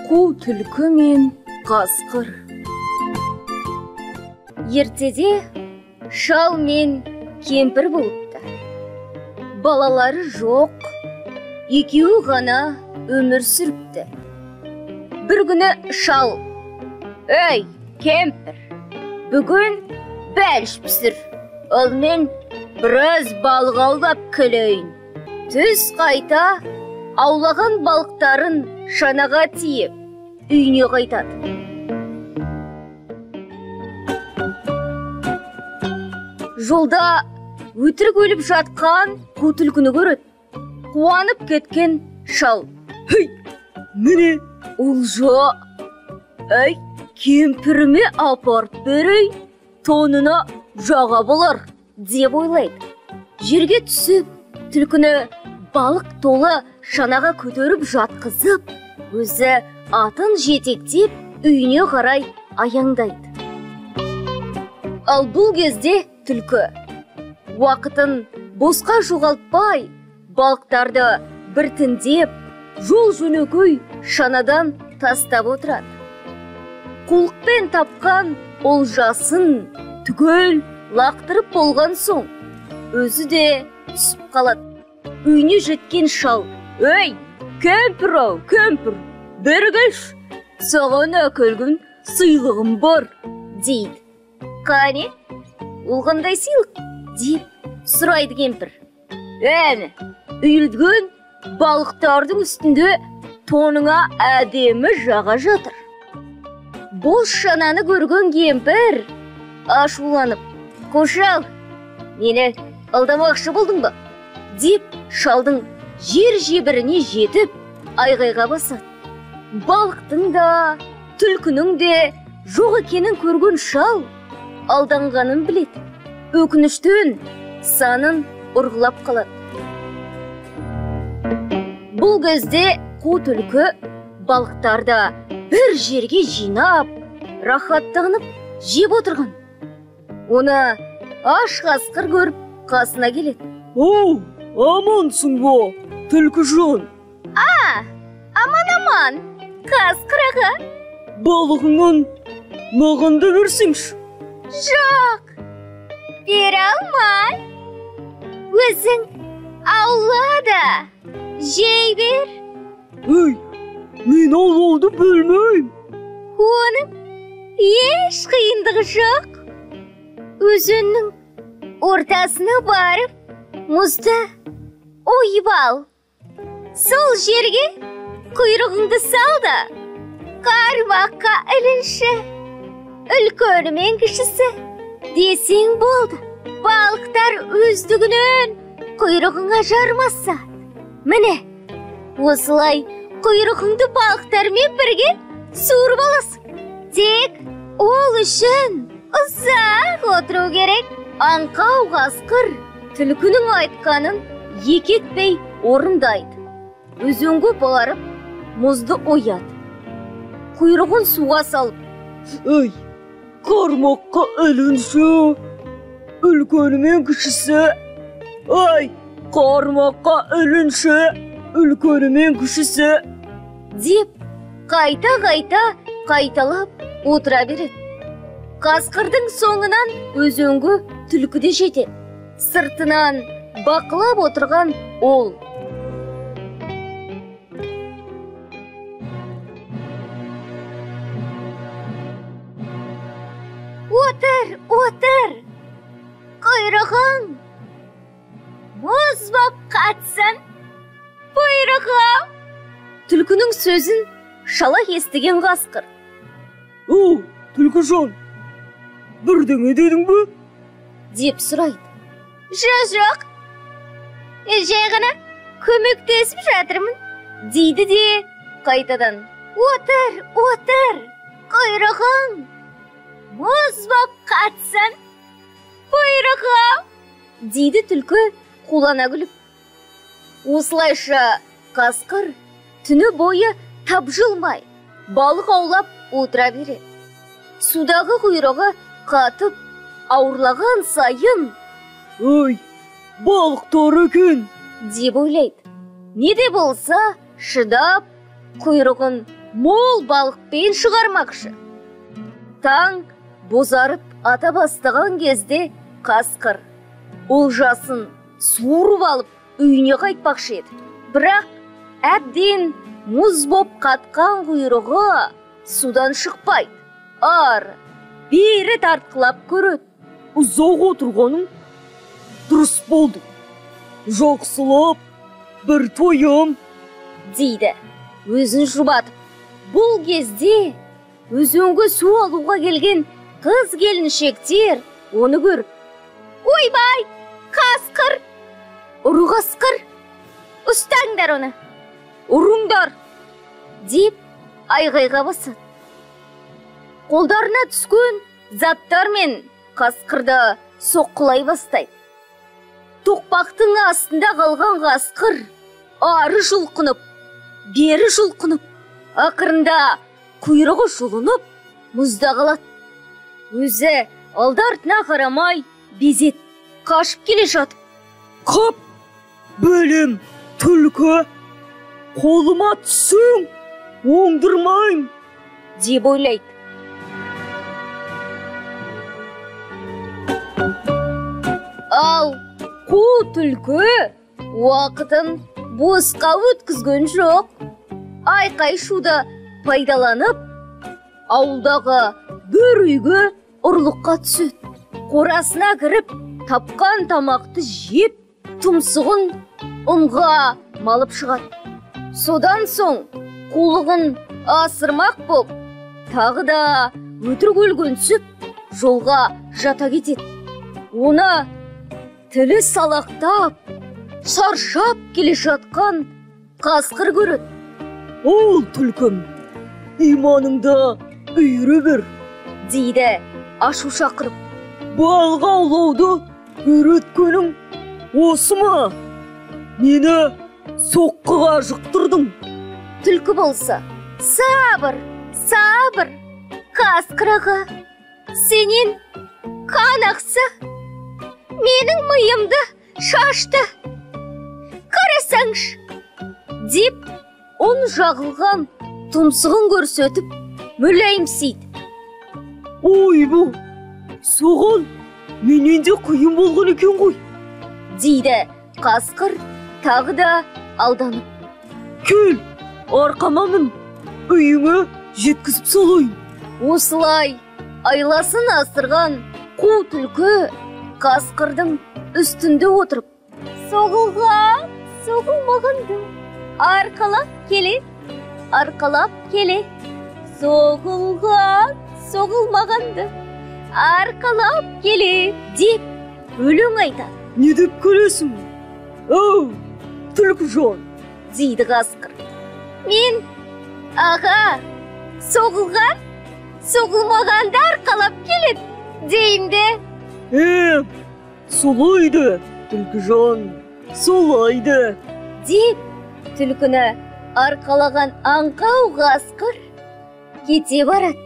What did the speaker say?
Қу түлкі мен қасқыр. Ертеде шал мен кемпір болыпты. Балалары жоқ, екеуі ғана өмір сүріпті. Бір күні шал: «Ей, кемпір, бүгін бәліш пісір, ал мен біраз балық аулап келейін». Түс қайта аулаған балықтарын шанаға тиіп, үйіне қайтады. Жолда өтірік өліп жатқан қу түлкіні көреді. Қуанып кеткен шал: «Хей, міне олжа! Әй, кемпіріме апарып берейін, тонына жаға болар», деп ойлайды. Жерге түсіп, түлкіні балық толы шанаға көтеріп жатқызып, өзі атын жетектеп үйіне қарай аяңдайды. Ал бұл кезде түлкі уақытын босқа жоғалтпай, балықтарды біртіндеп жол-жөнекей шанадан тастап отырады. Қулықпен тапқан олжасын түгел лақтырып болған соң, өзі де түсіп қалады. Үйіне жеткен шал: «Ей, кемпір-ау, кемпір, бері келші, саған әкелген сыйлығым бар», дейді. «Қане, ол қандай сыйлық?» деп сұрайды кемпір. «Әне, үйілген балықтардың үстінде тоныңа әдемі жаға жатыр». Бос шананы көрген кемпір ашуланып: «Қошал, мені алдамақшы болдың ба?» деп шалдың жер жебіріне жетіп айғайға басады. Балықтың да, түлкінің де жоқ екенін көрген шал алданғанын біледі. Өкініштен санын ұрғылап қалады. Бұл кезде қу түлкі балықтарды бір жерге жинап, рахаттанып жеп отырған. Оны аш қасқыр көріп қасына келеді. «Оу, амансың ба, түлкіжан?» Аман, қасқыр аға. «Балығыңнан маған да берсеңші». «Жоқ, бере алмай. Өзің аула да, жей бер». «Ей, мен аулауды білмеймін». «Оның еш қиындығы жоқ. Өзеннің ортасына барып, мұзды ойып ал. Сол жерге құйрығыңды сал да, қармаққа ілінші. Үлкені мен кішісі десең болды. Балықтар өздігінен құйрығыңа жармаса. Міне, осылай құйрығыңды балықтармен бірге суырып аласың. Тек ол үшін ұзақ отыру керек». Аңқау қасқыр түлкінің айтқанын екі етпей орындайды. Өзенге барып, мұзды ояды. Құйрығын суға салып: «Ей, қармаққа ілінші, үлкені мен кішісі. Ай, қармаққа ілінші, үлкені мен кішісі», деп қайта-қайта қайталап отыра береді. Қасқырдың соңынан өзенге түлкі де жетеді. Сыртынан бақылап отырған ол: «Отыр, құйрығың мұз боп қатсын, құйрығым». Түлкінің сөзін шала естіген қасқыр: «О, түлкіжан, бірдеңе дедің бе?» деп сұрайды. «Жоқ, жай ғана көмектесіп жатырмын», дейді де қайтадан: «Отыр, құйрығың мұз боп қатсын, құйрығым», дейді түлкі қулана күліп. Осылайша қасқыр түні бойы тапжылмай балық аулап отыра береді. Судағы құйрығы қатып, ауырлаған сайын: «Ой, балықтар екен», деп ойлайды. Не де болса шыдап, құйрығын мол балықпен шығармақшы. Таң бозарып ата бастаған кезде қасқыр олжасын суырып алып үйіне қайтпақшы еді. Бірақ әбден мұз боп қатқан құйрығы судан шықпайды. Ары бері тартқылап көреді. Ұзақ отырғаның дұрыс болды. Жақсылап бір тойым, дейді өзін жұбатып. Бұл кезде өзенге су алуға келген қыз келіншектер оны көріп: ойбай, қасқыр, ұры қасқыр, ұстаңдар оны, ұрыңдар, деп айғайға басады. Қолдарына түскен заттармен қасқырды соққылай бастайды. Тоқпақтың астында қалған қасқыр ары жұлқынып, бері жұлқынып, ақырында құйрығы жұлынып, мұзда қалады. Өзі алды-артына қарамай безет қашып келе жатып: қап, бөлім, түлкі, қолыма түсің, оңдырмайым, деп ойлайды. Ал қу түлкі уақытын босқа өткізген жоқ. Айқай шуды пайдаланып, ауылдағы бір үйге ұрлыққа түседі. Қорасына кіріп, тапқан тамақты жеп, тұмсығын ұнға малып шығады. Содан соң қулығын асырмақ боп, тағы да өтірік өлгенсіп, жолға жата кетеді. Оны тілі салақтап, шаршап келе жатқан қасқыр көреді. Ол түлкім, иманыңда үйірі бір, дейді ашу шақырып. Балық аулауды үйреткенің осы ма? Мені соққыға жықтырдың. Түлкі болса: сабыр, сабыр, қасқыр аға, сенен қан ақса, менің миымды шашты, қарасаңшы, деп он жағылған тұмсығын көрсетіп мүләйімсейді. Ой бұл, соған менен де қиын болған екен ғой, дейді қасқыр тағы да алданып. Кел, арқама мін, үйіңе жеткізіп салайын. Осылай айласын асырған қу түлкі қасқырдың үстінде отырып, соғылған, соғылмағанды арқалап келе, арқалап келе, соғылған, соғылмағанды арқалап келе, деп өлең айтады. Не деп келесің? Ау, түлкі жан, дейді қасқыр. Мен, аға, соғылған, соғылмағанды арқалап келеді, деймді. Солайды, түлкі жан, солайды, деп түлкіні арқалаған аңқау қасқыр кете барады.